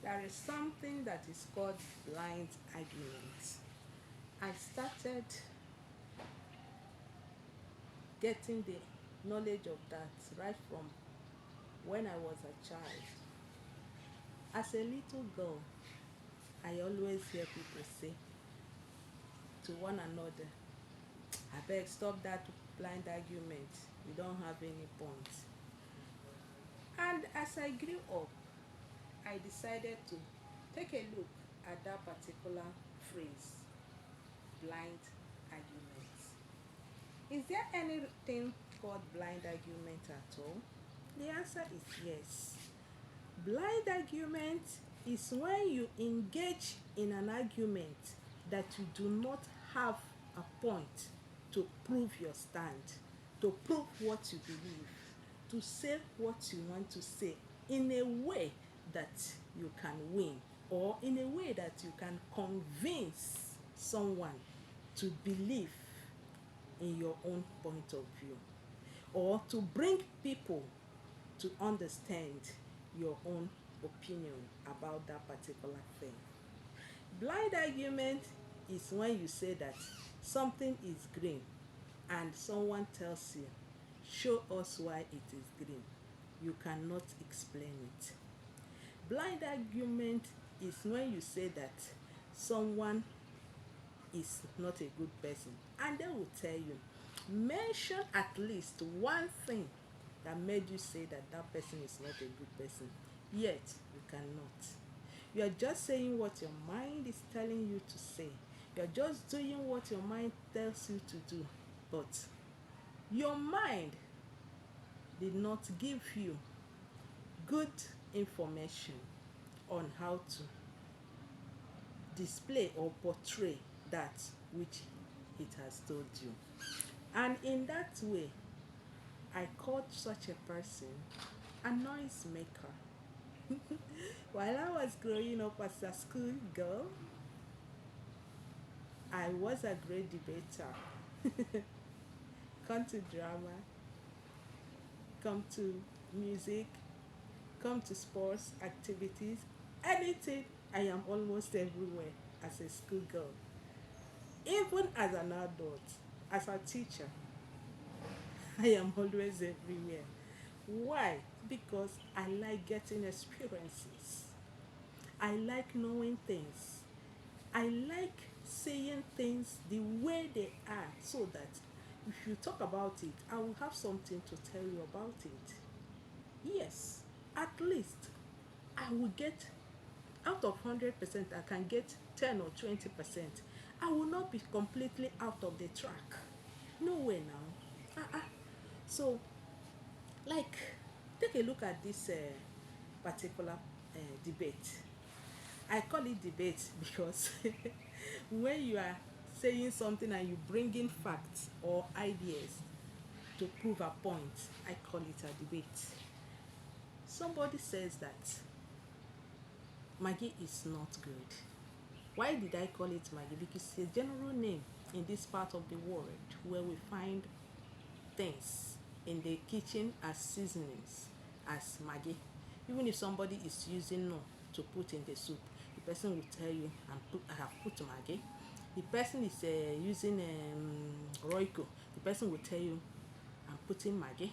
There is something that is called blind argument. I started getting the knowledge of that right from when I was a child. As a little girl, I always hear people say to one another, I beg, stop that blind argument. You don't have any points. And as I grew up, I decided to take a look at that particular phrase, blind argument. Is there anything called blind argument at all? The answer is yes. Blind argument is when you engage in an argument that you do not have a point to prove your stand, to prove what you believe, to say what you want to say in a way that you can win, or in a way that you can convince someone to believe in your own point of view, or to bring people to understand your own opinion about that particular thing. Blind argument is when you say that something is green and someone tells you, show us why it is green. You cannot explain it. Blind argument is when you say that someone is not a good person and they will tell you, mention at least one thing that made you say that that person is not a good person, yet you cannot. You are just saying what your mind is telling you to say. You are just doing what your mind tells you to do, but your mind did not give you good information on how to display or portray that which it has told you. And in that way, I called such a person a noise maker. While I was growing up as a school girl, I was a great debater. Come to drama, come to music, come to sports activities, anything, I am almost everywhere as a schoolgirl. Even as an adult, as a teacher, I am always everywhere. Why? Because I like getting experiences. I like knowing things. I like saying things the way they are so that if you talk about it, I will have something to tell you about it. Yes, at least I will get out of 100%, I can get 10 or 20%. I will not be completely out of the track. No way now. So, like, take a look at this particular debate. I call it debate because when you are saying something and you bring in facts or ideas to prove a point, I call it a debate. Somebody says that Maggie is not good. Why did I call it Maggie? Because it's a general name in this part of the world where we find things in the kitchen as seasonings, as Maggie. Even if somebody is using no to put in the soup, the person will tell you, I have put Maggie. The person is using Royco, the person will tell you, I'm putting Maggie.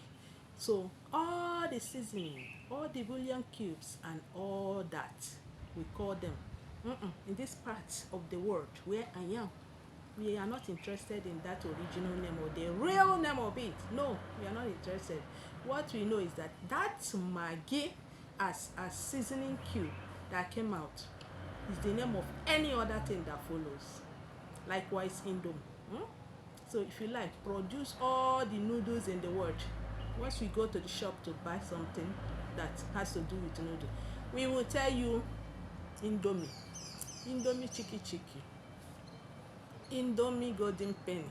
So all the seasoning, all the bouillon cubes and all that, we call them. In this part of the world where I am, we are not interested in that original name or the real name of it. No, we are not interested. What we know is that that Maggi as a seasoning cube that came out is the name of any other thing that follows. Likewise, Indomie. So if you like, produce all the noodles in the world. Once we go to the shop to buy something that has to do with noodle, we will tell you Indomie, Indomie Chiki Chiki, Indomie Golden Penny,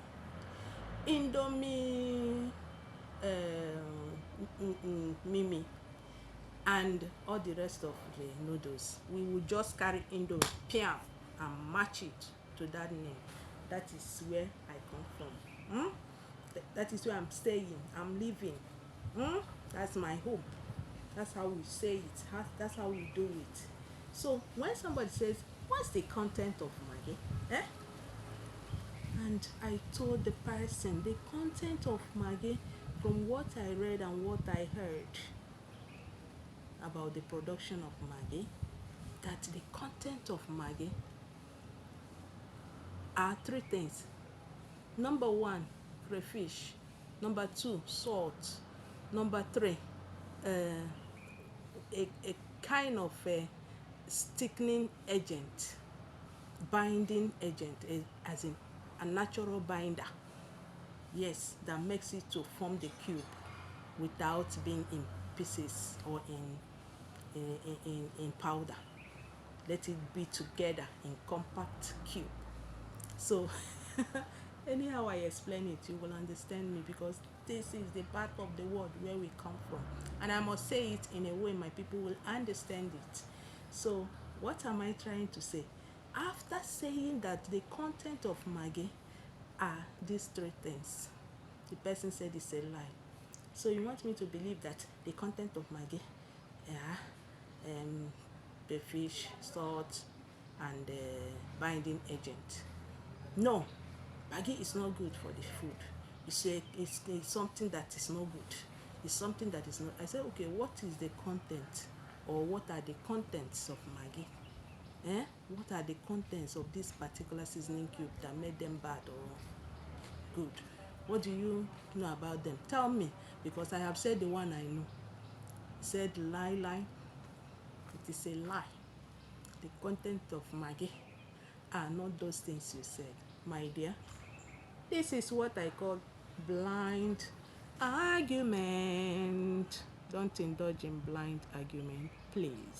Indomie Mimi, and all the rest of the noodles. We will just carry Indomie, Piam, and match it to that name. That is where I come from. That is where I'm staying, I'm living. That's my home. That's how we say it. That's how we do it. So when somebody says, what's the content of Maggi? Eh? And I told the person the content of Maggi, from what I read and what I heard about the production of Maggi, that the content of Maggi are three things. Number one, crayfish. Number two, salt. Number three, uh, a kind of a stickling agent, binding agent, as in a natural binder. Yes, that makes it to form the cube without being in pieces or in powder. Let it be together in compact cube. So anyhow I explain it, you will understand me, because this is the part of the world where we come from, and I must say it in a way my people will understand it. So what am I trying to say? After saying that the content of Maggi are these three things, the person said it's a lie. So you want me to believe that the content of Maggi are the fish, salt, and binding agent? No, Maggi is not good for the food. It's something that is not good. It's something that is not. I said, okay, what is the content, or what are the contents of Maggi? What are the contents of this particular seasoning cube that made them bad or good? What do you know about them? Tell me, because I have said the one I know. Said lie, lie. It is a lie. The content of Maggi are not those things you said, my dear. This is what I call blind argument. Don't indulge in blind argument, please.